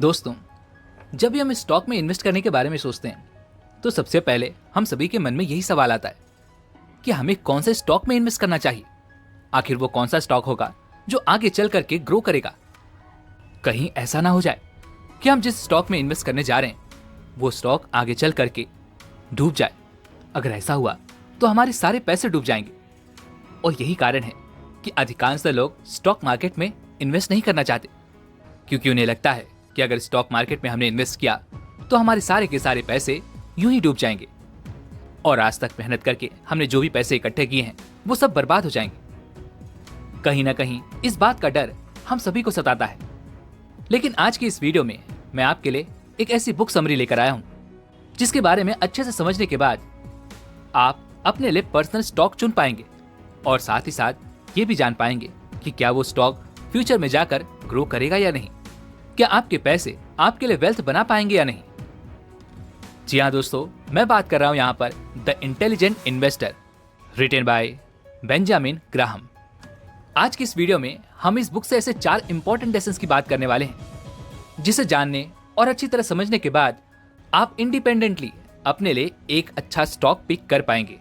दोस्तों, जब भी हम स्टॉक में इन्वेस्ट करने के बारे में सोचते हैं तो सबसे पहले हम सभी के मन में यही सवाल आता है कि हमें कौन से स्टॉक में इन्वेस्ट करना चाहिए। आखिर वो कौन सा स्टॉक होगा जो आगे चल करके ग्रो करेगा। कहीं ऐसा ना हो जाए कि हम जिस स्टॉक में इन्वेस्ट करने जा रहे हैं वो स्टॉक आगे चल करके डूब जाए। अगर ऐसा हुआ तो हमारे सारे पैसे डूब जाएंगे। और यही कारण है कि अधिकांश लोग स्टॉक मार्केट में इन्वेस्ट नहीं करना चाहते, क्योंकि उन्हें लगता है कि अगर स्टॉक मार्केट में हमने इन्वेस्ट किया तो हमारे सारे के सारे पैसे यूं ही डूब जाएंगे और आज तक मेहनत करके हमने जो भी पैसे इकट्ठे किए हैं वो सब बर्बाद हो जाएंगे। कहीं ना कहीं इस बात का डर हम सभी को सताता है। लेकिन आज की इस वीडियो में मैं आपके लिए एक ऐसी बुक समरी लेकर आया हूं जिसके बारे में अच्छे से समझने के बाद आप अपने लिए पर्सनल स्टॉक चुन पाएंगे और साथ ही साथ ये भी जान पाएंगे कि क्या वो स्टॉक फ्यूचर में जाकर ग्रो करेगा या नहीं, क्या आपके पैसे आपके लिए वेल्थ बना पाएंगे या नहीं। जी हाँ दोस्तों, मैं बात कर रहा हूं यहाँ पर the intelligent investor, written by Benjamin Graham. आज की इस वीडियो में हम इस बुक से ऐसे 4 इंपॉर्टेंट लेसन्स की बात करने वाले हैं जिसे जानने और अच्छी तरह समझने के बाद आप इंडिपेंडेंटली अपने लिए एक अच्छा स्टॉक पिक कर पाएंगे।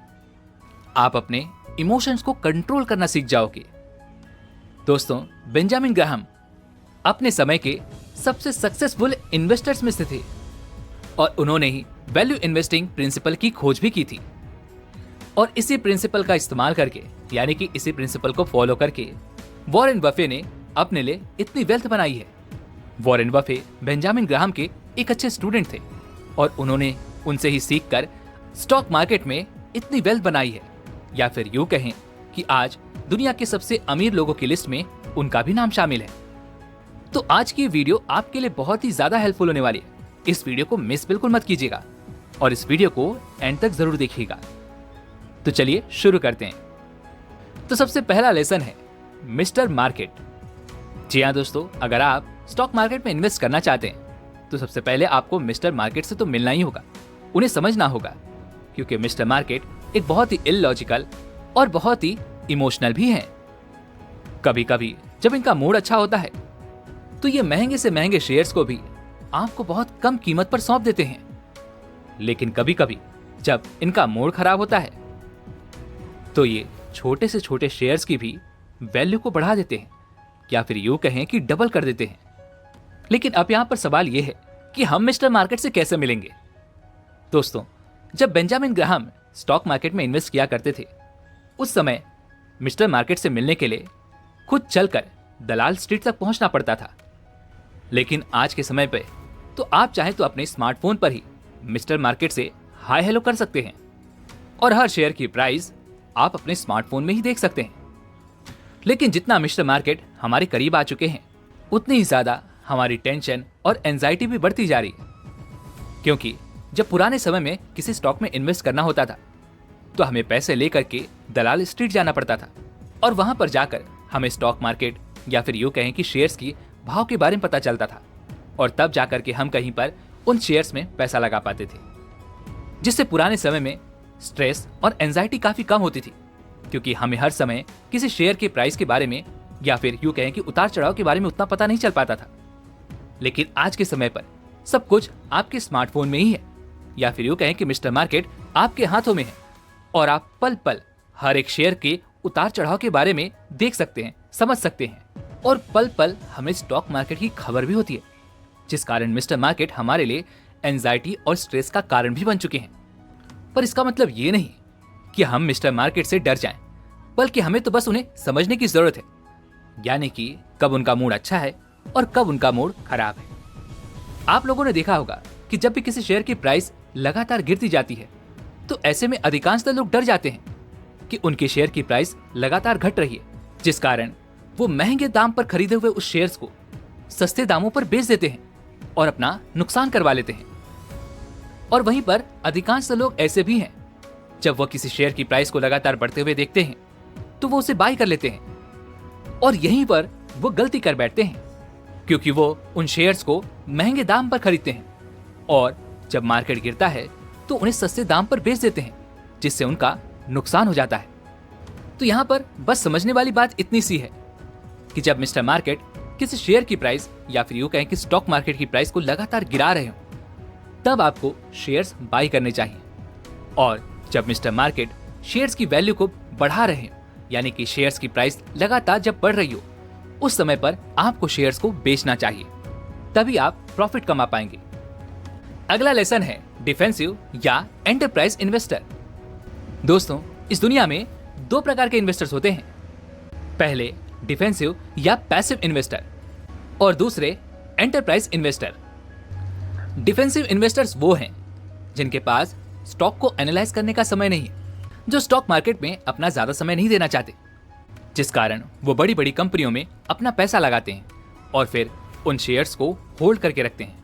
आप अपने इमोशंस को कंट्रोल करना सीख जाओगे। दोस्तों, बेंजामिन ग्राहम अपने समय के सबसे सक्सेसफुल इन्वेस्टर्स में से थे और उन्होंने ही वैल्यू इन्वेस्टिंग प्रिंसिपल की खोज भी की थी। और इसी प्रिंसिपल का इस्तेमाल करके, यानी कि इसी प्रिंसिपल को फॉलो करके वॉरेन बफे ने अपने लिए इतनी वेल्थ बनाई है। वॉरेन बफे बेंजामिन ग्राहम के एक अच्छे स्टूडेंट थे और उन्होंने उनसे ही सीखकर स्टॉक मार्केट में इतनी वेल्थ बनाई है, या फिर यूं कहें कि आज दुनिया के सबसे अमीर लोगों की लिस्ट में उनका भी नाम शामिल है। तो आज की वीडियो आपके लिए बहुत ही ज्यादा हेल्पफुल होने वाली है। इस वीडियो को मिस बिल्कुल मत कीजिएगा और इस वीडियो को एंड तक जरूर देखिएगा। तो चलिए शुरू करते हैं। तो सबसे पहला लेसन है मिस्टर मार्केट। जी हाँ दोस्तों, अगर आप स्टॉक मार्केट में इन्वेस्ट करना चाहते हैं तो सबसे पहले आपको मिस्टर मार्केट से तो मिलना ही होगा, उन्हें समझना होगा, क्योंकि मिस्टर मार्केट एक बहुत ही इलॉजिकल और बहुत ही इमोशनल भी हैं। कभी कभी जब इनका मूड अच्छा होता है तो ये महंगे से महंगे शेयर्स को भी आपको बहुत कम कीमत पर सौंप देते हैं। लेकिन कभी कभी जब इनका मूड खराब होता है तो ये छोटे से छोटे शेयर्स की भी वैल्यू को बढ़ा देते हैं, या फिर यूं कहें कि डबल कर देते हैं। लेकिन अब यहां पर सवाल यह है कि हम मिस्टर मार्केट से कैसे मिलेंगे। दोस्तों, जब बेंजामिन ग्राहम स्टॉक मार्केट में इन्वेस्ट किया करते थे उस समय मिस्टर मार्केट से मिलने के लिए खुद चलकर दलाल स्ट्रीट तक पहुंचना पड़ता था। लेकिन आज के समय पे तो आप चाहे तो अपने स्मार्टफोन पर ही मिस्टर मार्केट से हाय हेलो कर सकते हैं और हर शेयर की प्राइस आप अपने स्मार्टफोन में ही देख सकते हैं। लेकिन जितना मिस्टर मार्केट हमारे करीब आ चुके हैं उतनी ही ज्यादा हमारी टेंशन और एंजाइटी भी बढ़ती जा रही है, क्योंकि जब पुराने समय में किसी स्टॉक में इन्वेस्ट करना होता था तो हमें पैसे लेकर के दलाल स्ट्रीट जाना पड़ता था और वहां पर जाकर हमें स्टॉक मार्केट या फिर यूं कहें कि शेयर्स की भाव के बारे में पता चलता था और तब जाकर के हम कहीं पर उन शेयर्स में पैसा लगा पाते थे, जिससे पुराने समय में स्ट्रेस और एंजाइटी काफी कम होती थी, क्योंकि हमें हर समय किसी शेयर के प्राइस के बारे में या फिर यूं कहें कि उतार चढ़ाव के बारे में उतना पता नहीं चल पाता था। लेकिन आज के समय पर सब कुछ आपके स्मार्टफोन में ही है, या फिर यूं कहें कि मिस्टर मार्केट आपके हाथों में है और आप पल पल हर एक शेयर के उतार चढ़ाव के बारे में देख सकते हैं, समझ सकते हैं और पल पल हमें स्टॉक मार्केट की खबर भी होती है, जिस कारण मिस्टर मार्केट हमारे लिए एंजाइटी और स्ट्रेस का कारण भी बन चुके हैं। पर इसका मतलब ये नहीं कि हम मिस्टर मार्केट से डर जाएं, बल्कि हमें तो बस उन्हें समझने की जरूरत है, यानी कि कब उनका मूड अच्छा है और कब उनका मूड खराब है। आप लोगों ने देखा होगा कि जब भी किसी शेयर की प्राइस लगातार गिरती जाती है तो ऐसे में अधिकांश लोग डर जाते हैं कि उनके शेयर की प्राइस लगातार घट रही है, जिस कारण वो महंगे दाम पर खरीदे हुए उस शेयर्स को सस्ते दामों पर बेच देते हैं और अपना नुकसान करवा लेते हैं। और वहीं पर अधिकांश लोग ऐसे भी हैं, जब वो किसी शेयर की प्राइस को लगातार बढ़ते हुए देखते हैं तो वो उसे बाय कर लेते हैं और यहीं पर वो गलती कर बैठते हैं, क्योंकि वो उन शेयर्स को महंगे दाम पर खरीदते हैं और जब मार्केट गिरता है तो उन्हें सस्ते दाम पर बेच देते हैं, जिससे उनका नुकसान हो जाता है। तो यहाँ पर बस समझने वाली बात इतनी सी है कि जब मिस्टर मार्केट किसी शेयर की प्राइस या फिर यूं कहें कि स्टॉक मार्केट की प्राइस को लगातार गिरा रहे हो, तब आपको शेयर्स बाई करने चाहिए। और जब मिस्टर मार्केट शेयर्स की वैल्यू को बढ़ा रहे हो, यानी कि शेयर्स की प्राइस लगातार जब बढ़ रही हो, उस समय पर आपको शेयर्स को बेचना चाहिए, तभी आप प्रॉफिट कमा पाएंगे। अगला लेसन है डिफेंसिव या एंटरप्राइज इन्वेस्टर। दोस्तों, इस दुनिया में दो प्रकार के इन्वेस्टर्स होते हैं। पहले डिफेंसिव या पैसिव इन्वेस्टर और दूसरे एंटरप्राइज इन्वेस्टर। डिफेंसिव इन्वेस्टर्स वो हैं जिनके पास स्टॉक को एनालाइज करने का समय नहीं है, जो स्टॉक मार्केट में अपना ज्यादा समय नहीं देना चाहते, जिस कारण वो बड़ी बड़ी कंपनियों में अपना पैसा लगाते हैं और फिर उन शेयर्स को होल्ड करके रखते हैं।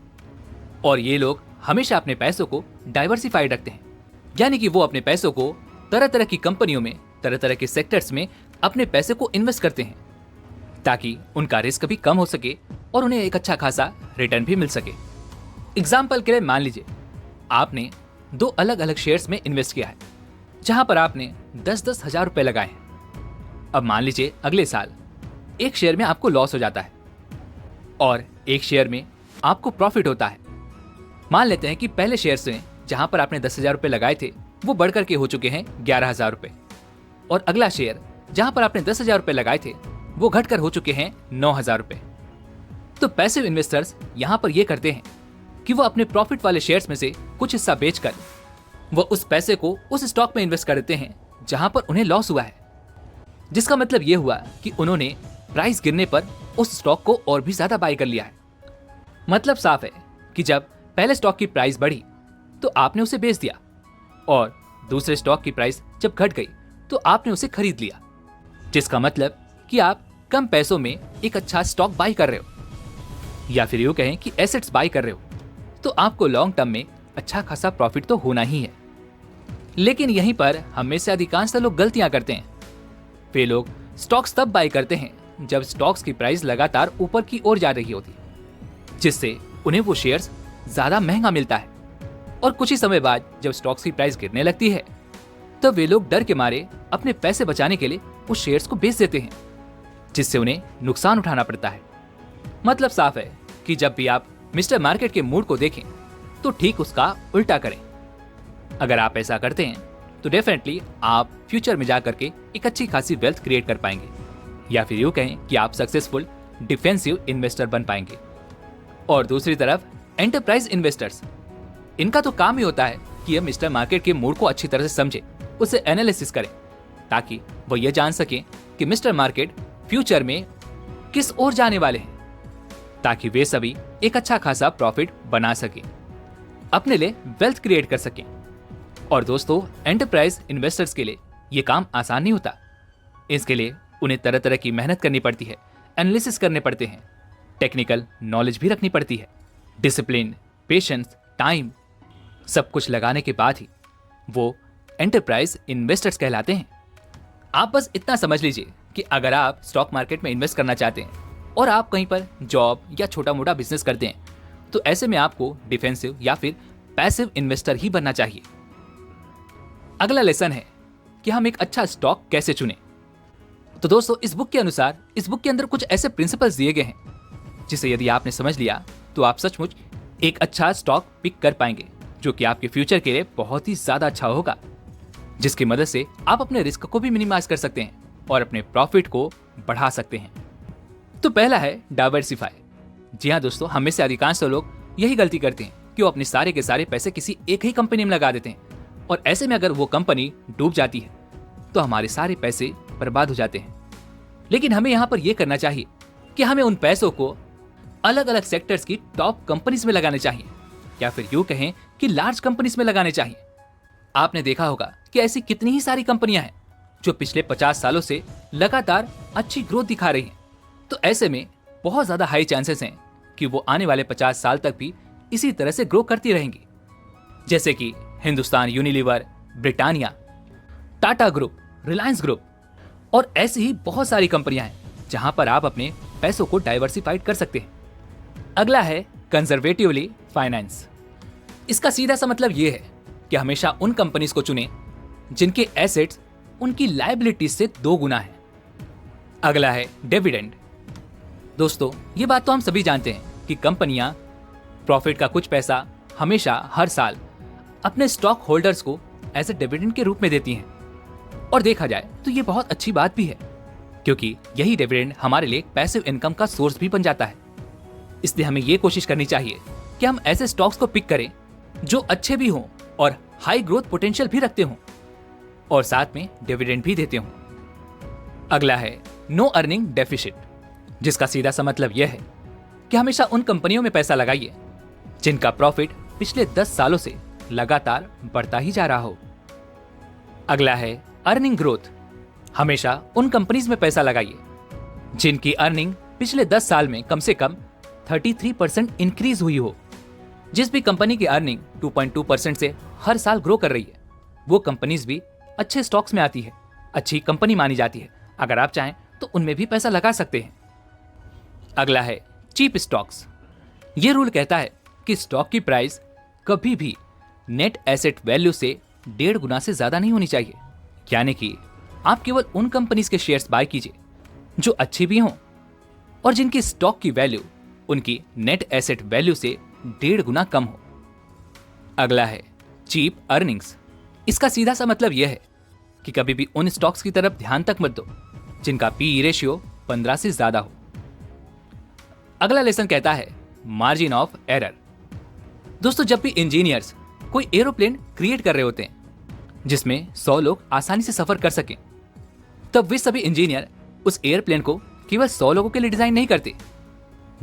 और ये लोग हमेशा अपने पैसों को डाइवर्सिफाइड रखते हैं, यानी कि वो अपने पैसों को तरह तरह की कंपनियों में, तरह तरह के सेक्टर्स में अपने पैसे को इन्वेस्ट करते हैं, ताकि उनका रिस्क भी कम हो सके और उन्हें एक अच्छा खासा रिटर्न भी मिल सके। एग्जाम्पल के लिए मान लीजिए आपने दो अलग अलग शेयर्स में इन्वेस्ट किया है, जहां पर आपने 10-10 हजार रुपए लगाए हैं। अब मान लीजिए अगले साल एक शेयर में आपको लॉस हो जाता है और एक शेयर में आपको प्रॉफिट होता है। मान लेते हैं कि पहले शेयर्स में जहां पर आपने 10,000 रुपए लगाए थे, वो बढ़कर के हो चुके हैं 11,000 रुपए, और अगला शेयर जहां पर आपने 10,000 रुपए लगाए थे, वो घटकर हो चुके हैं 9,000 रुपए। तो पैसिव इन्वेस्टर्स यहां पर ये करते हैं कि वो अपने प्रॉफिट वाले शेयर्स में से कुछ हिस्सा बेचकर वो उस पैसे को उस स्टॉक में इन्वेस्ट कर देते हैं जहां पर उन्हें लॉस हुआ है, जिसका मतलब ये हुआ कि उन्होंने प्राइस गिरने पर उस स्टॉक को और भी ज्यादा बाय कर लिया है। मतलब साफ है कि जब पहले स्टॉक की प्राइस बढ़ी तो आपने उसे बेच दिया, और दूसरे स्टॉक की प्राइस जब घट गई तो आपने उसे खरीद लिया, जिसका मतलब कि आप कम पैसों में एक अच्छा स्टॉक बाय कर रहे हो, या फिर यूं कहें कि एसेट्स बाय कर रहे हो, तो आपको लॉन्ग टर्म में अच्छा खासा प्रॉफिट तो होना ही है। लेकिन यहीं पर हम में से अधिकांश लोग गलतियां करते हैं। वे लोग स्टॉक्स तब बाय करते हैं जब स्टॉक्स की प्राइस लगातार ऊपर की ओर जा रही होती, जिससे उन्हें वो शेयर्स ज्यादा महंगा मिलता है, और कुछ ही समय बाद जब स्टॉक्स की प्राइस गिरने लगती है, तब वे लोग डर के मारे अपने पैसे बचाने के लिए उस शेयर्स को बेच देते हैं, जिससे उन्हें नुकसान उठाना पड़ता है। मतलब साफ है कि जब भी आप मिस्टर मार्केट के मूड को देखें तो ठीक उसका उल्टा करें। अगर आप ऐसा करते हैं तो डेफिनेटली आप फ्यूचर में जाकर के एक अच्छी खासी वेल्थ क्रिएट कर पाएंगे, या फिर यूं कहें कि आप सक्सेसफुल डिफेंसिव इन्वेस्टर बन पाएंगे। और दूसरी तरफ एंटरप्राइज इन्वेस्टर्स, इनका तो काम ही होता है कि ये मिस्टर मार्केट के मूड को अच्छी तरह से समझे, उसे एनालिसिस करें, ताकि वो ये जान सके कि मिस्टर मार्केट फ्यूचर में किस ओर जाने वाले हैं, ताकि वे सभी एक अच्छा खासा प्रॉफिट बना सके, अपने लिए वेल्थ क्रिएट कर सकें। और दोस्तों, एंटरप्राइज इन्वेस्टर्स के लिए ये काम आसान नहीं होता। इसके लिए उन्हें तरह तरह की मेहनत करनी पड़ती है, एनालिसिस करने पड़ते हैं, टेक्निकल नॉलेज भी रखनी पड़ती है, डिसिप्लिन, पेशेंस, टाइम, सब कुछ लगाने के बाद ही वो एंटरप्राइज इन्वेस्टर्स कहलाते हैं। आप बस इतना समझ लीजिए कि अगर आप स्टॉक मार्केट में इन्वेस्ट करना चाहते हैं और आप कहीं पर जॉब या छोटा मोटा बिजनेस करते हैं, तो ऐसे में आपको डिफेंसिव या फिर पैसिव इन्वेस्टर ही बनना चाहिए। अगला लेसन है कि हम एक अच्छा स्टॉक कैसे चुनें। तो दोस्तों, इस बुक के अनुसार इस बुक के अंदर कुछ ऐसे प्रिंसिपल्स दिए गए हैं जिसे यदि आपने समझ लिया तो आप सचमुच एक अच्छा स्टॉक पिक कर पाएंगे, जो कि आपके फ्यूचर के लिए बहुत ही ज्यादा अच्छा होगा, जिसकी मदद से आप अपने रिस्क को भी मिनिमाइज कर सकते हैं और अपने प्रॉफिट को बढ़ा सकते हैं। तो पहला है डाइवर्सिफाई। जी हाँ दोस्तों, हम में से अधिकांश लोग यही गलती करते हैं कि वो अपने सारे के सारे पैसे किसी एक ही कंपनी में लगा देते हैं, और ऐसे में अगर वो कंपनी डूब जाती है तो हमारे सारे पैसे बर्बाद हो जाते हैं। लेकिन हमें यहाँ पर यह करना चाहिए कि हमें उन पैसों को अलग अलग सेक्टर्स की टॉप कंपनीज में लगाने चाहिए, या फिर यूं कहें कि लार्ज कंपनीज में लगाने चाहिए। आपने देखा होगा कि ऐसी कितनी ही सारी कंपनियां हैं जो पिछले 50 सालों से लगातार अच्छी ग्रोथ दिखा रही हैं। तो ऐसे में बहुत ज्यादा हाई चांसेस हैं कि वो आने वाले 50 साल तक भी इसी तरह से ग्रो करती रहेंगी, जैसे कि Hindustan Unilever, Britannia, Tata group, Reliance group, और ऐसी ही बहुत सारी कंपनियां हैं जहां पर आप अपने पैसों को डाइवर्सिफाइड कर सकते हैं। अगला है कंजर्वेटिवली फाइनेंस। इसका सीधा सा मतलब यह है कि हमेशा उन कंपनीज को चुनें जिनके एसेट्स उनकी लायबिलिटीज से 2 गुना है। अगला है डिविडेंड। दोस्तों, ये बात तो हम सभी जानते हैं कि कंपनियां प्रॉफिट का कुछ पैसा हमेशा हर साल अपने स्टॉक होल्डर्स को एज ए डिविडेंड के रूप में देती हैं। और देखा जाए तो ये बहुत अच्छी बात भी है, क्योंकि यही डिविडेंड हमारे लिए पैसिव इनकम का सोर्स भी बन जाता है। इसलिए हमें ये कोशिश करनी चाहिए कि हम ऐसे स्टॉक्स को पिक करें जो अच्छे भी हों और हाई ग्रोथ पोटेंशियल भी रखते हों और साथ में डिविडेंड भी देते हों। अगला है नो अर्निंग डेफिसिट, जिसका सीधा सा मतलब यह है कि हमेशा उन कंपनियों में पैसा लगाइए जिनका प्रॉफिट पिछले 10 सालों से लगातार बढ़ता ही जा रहा हो। अगला है अर्निंग ग्रोथ, हमेशा उन कंपनीज में पैसा लगाइए जिनकी अर्निंग पिछले 10 साल में कम से कम 33% इंक्रीज हुई हो। जिस भी कंपनी की अर्निंग 2.2% से हर साल ग्रो कर रही है, वो कंपनीज भी अच्छे स्टॉक्स में आती है, अच्छी कंपनी मानी जाती है। अगर आप चाहें तो उनमें भी पैसा लगा सकते हैं। अगला है चीप स्टॉक्स। ये रूल कहता है कि स्टॉक की प्राइस कभी भी नेट एसेट वैल्यू से 1.5 गुना से ज्यादा नहीं होनी चाहिए। यानी कि आप केवल उन कंपनीज के शेयर्स बाय कीजिए जो अच्छी भी हों और जिनकी स्टॉक की वैल्यू उनकी नेट एसेट वैल्यू से 1.5 गुना कम हो। अगला है चीप अर्निंग्स। इसका सीधा सा मतलब यह है कि कभी भी उन स्टॉक्स की तरफ ध्यान तक मत दो जिनका पीई रेशियो 15 से ज्यादा हो। अगला लेसन कहता है मार्जिन ऑफ एरर। दोस्तों, जब भी इंजीनियर्स कोई एरोप्लेन क्रिएट कर रहे होते हैं जिसमें 100 लोग आसानी से सफर कर सकें, तब वे सभी इंजीनियर उस एयरप्लेन को केवल 100 लोगों के लिए डिजाइन नहीं करते,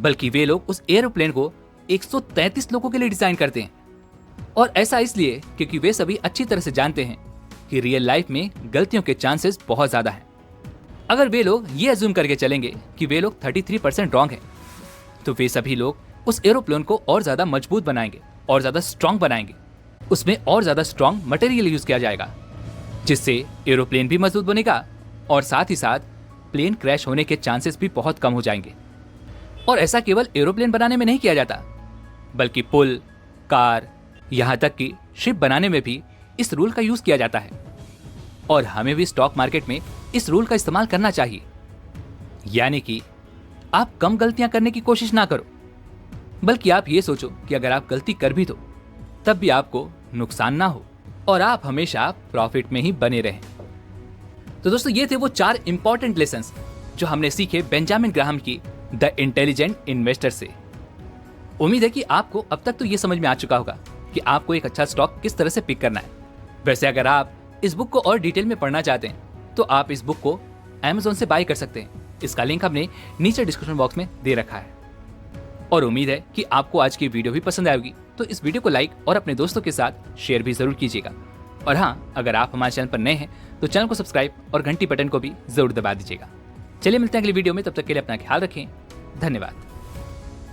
बल्कि वे लोग उस एरोप्लेन को 133 लोगों के लिए डिजाइन करते हैं। और ऐसा इसलिए क्योंकि वे सभी अच्छी तरह से जानते हैं कि रियल लाइफ में गलतियों के चांसेस बहुत ज्यादा हैं। अगर वे लोग ये अज्यूम करके चलेंगे कि वे लोग 33% रॉन्ग हैं, तो वे सभी लोग उस एरोप्लेन को और ज्यादा मजबूत बनाएंगे और ज्यादा स्ट्रांग बनाएंगे। उसमें और ज्यादा स्ट्रांग मटेरियल यूज किया जाएगा, जिससे एरोप्लेन भी मजबूत बनेगा और साथ ही साथ प्लेन क्रैश होने के चांसेस भी बहुत कम हो जाएंगे। और ऐसा केवल एरोप्लेन बनाने में नहीं किया जाता, बल्कि पुल, कार, यहां तक कि शिप बनाने में भी इस रूल का यूज किया जाता है। और हमें भी स्टॉक मार्केट में इस रूल का इस्तेमाल करना चाहिए। यानी कि आप कम गलतियां करने की कोशिश ना करो, बल्कि आप ये सोचो कि अगर आप गलती कर भी दो तब भी आपको नुकसान ना हो और आप हमेशा प्रॉफिट में ही बने रहें। तो दोस्तों, ये थे वो 4 इंपॉर्टेंट लेसन्स जो हमने सीखे बेंजामिन ग्राहम की द इंटेलिजेंट इन्वेस्टर से। उम्मीद है कि आपको अब तक तो ये समझ में आ चुका होगा कि आपको एक अच्छा स्टॉक किस तरह से पिक करना है। वैसे अगर आप इस बुक को और डिटेल में पढ़ना चाहते हैं तो आप इस बुक को Amazon से बाय कर सकते हैं। इसका लिंक हमने नीचे डिस्क्रिप्शन बॉक्स में दे रखा है। और उम्मीद है कि आपको आज की वीडियो भी पसंद आएगी, तो इस वीडियो को लाइक और अपने दोस्तों के साथ शेयर भी जरूर कीजिएगा। और हाँ, अगर आप हमारे चैनल पर नए हैं तो चैनल को सब्सक्राइब और घंटी बटन को भी जरूर दबा दीजिएगा। चलिए मिलते हैं अगली वीडियो में, तब तक के लिए अपना ख्याल रखें। धन्यवाद।